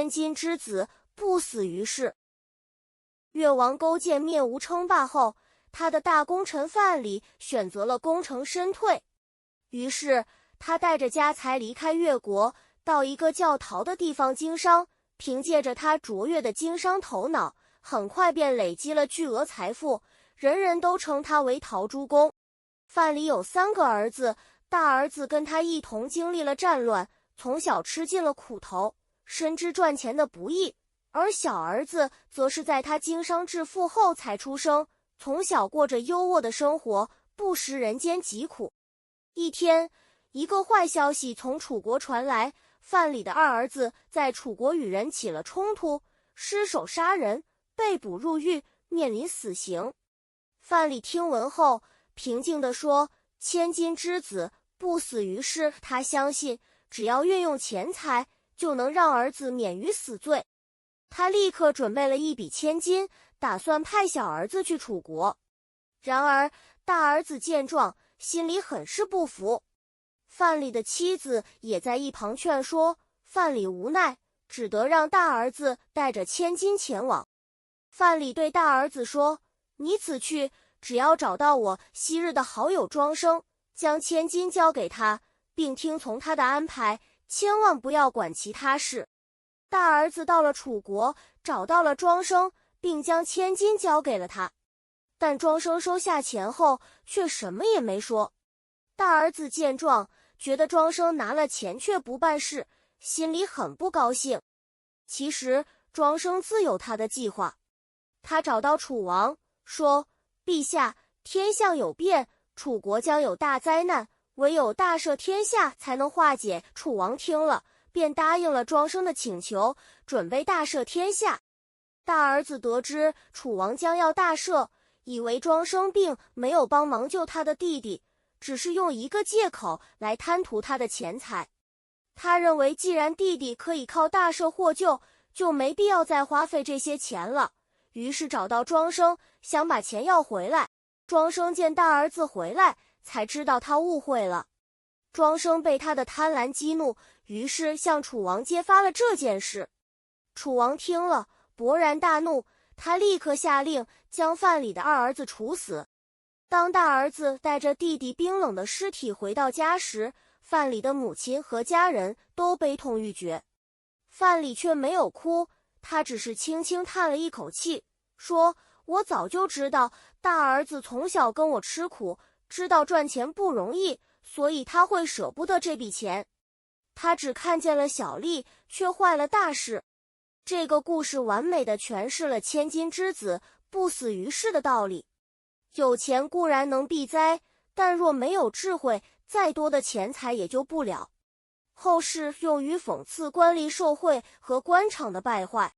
千金之子，不死于世。越王勾践灭吴称霸后，他的大功臣范蠡选择了功成身退，于是他带着家财离开越国，到一个叫陶的地方经商。凭借着他卓越的经商头脑，很快便累积了巨额财富，人人都称他为陶朱公。范蠡有3个儿子，大儿子跟他一同经历了战乱，从小吃尽了苦头，深知赚钱的不易，而小儿子则是在他经商致富后才出生，从小过着优渥的生活，不识人间疾苦。一天，一个坏消息从楚国传来，范蠡的2儿子在楚国与人起了冲突，失手杀人，被捕入狱，面临死刑。范蠡听闻后，平静地说：“千金之子，不死于世。”他相信，只要运用钱财，就能让儿子免于死罪。他立刻准备了一笔千金，打算派小儿子去楚国。然而，大儿子见状，心里很是不服。范蠡的妻子也在一旁劝说，范蠡无奈，只得让大儿子带着千金前往。范蠡对大儿子说：“你此去，只要找到我昔日的好友庄生，将千金交给他，并听从他的安排，千万不要管其他事。”大儿子到了楚国，找到了庄生，并将千金交给了他。但庄生收下钱后，却什么也没说。大儿子见状，觉得庄生拿了钱却不办事，心里很不高兴。其实庄生自有他的计划。他找到楚王，说：“陛下，天象有变，楚国将有大灾难，唯有大赦天下才能化解。”楚王听了，便答应了庄生的请求，准备大赦天下。大儿子得知楚王将要大赦，以为庄生并没有帮忙救他的弟弟，只是用一个借口来贪图他的钱财。他认为既然弟弟可以靠大赦获救，就没必要再花费这些钱了，于是找到庄生，想把钱要回来。庄生见大儿子回来，才知道他误会了。庄生被他的贪婪激怒，于是向楚王揭发了这件事。楚王听了，勃然大怒，他立刻下令将范蠡的2儿子处死。当大儿子带着弟弟冰冷的尸体回到家时，范蠡的母亲和家人都悲痛欲绝。范蠡却没有哭，他只是轻轻叹了一口气，说：“我早就知道大儿子从小跟我吃苦，知道赚钱不容易，所以他会舍不得这笔钱。他只看见了小利，却坏了大事。”这个故事完美地诠释了千金之子不死于世的道理。有钱固然能避灾，但若没有智慧，再多的钱财也救不了。后世用于讽刺官吏受贿和官场的败坏。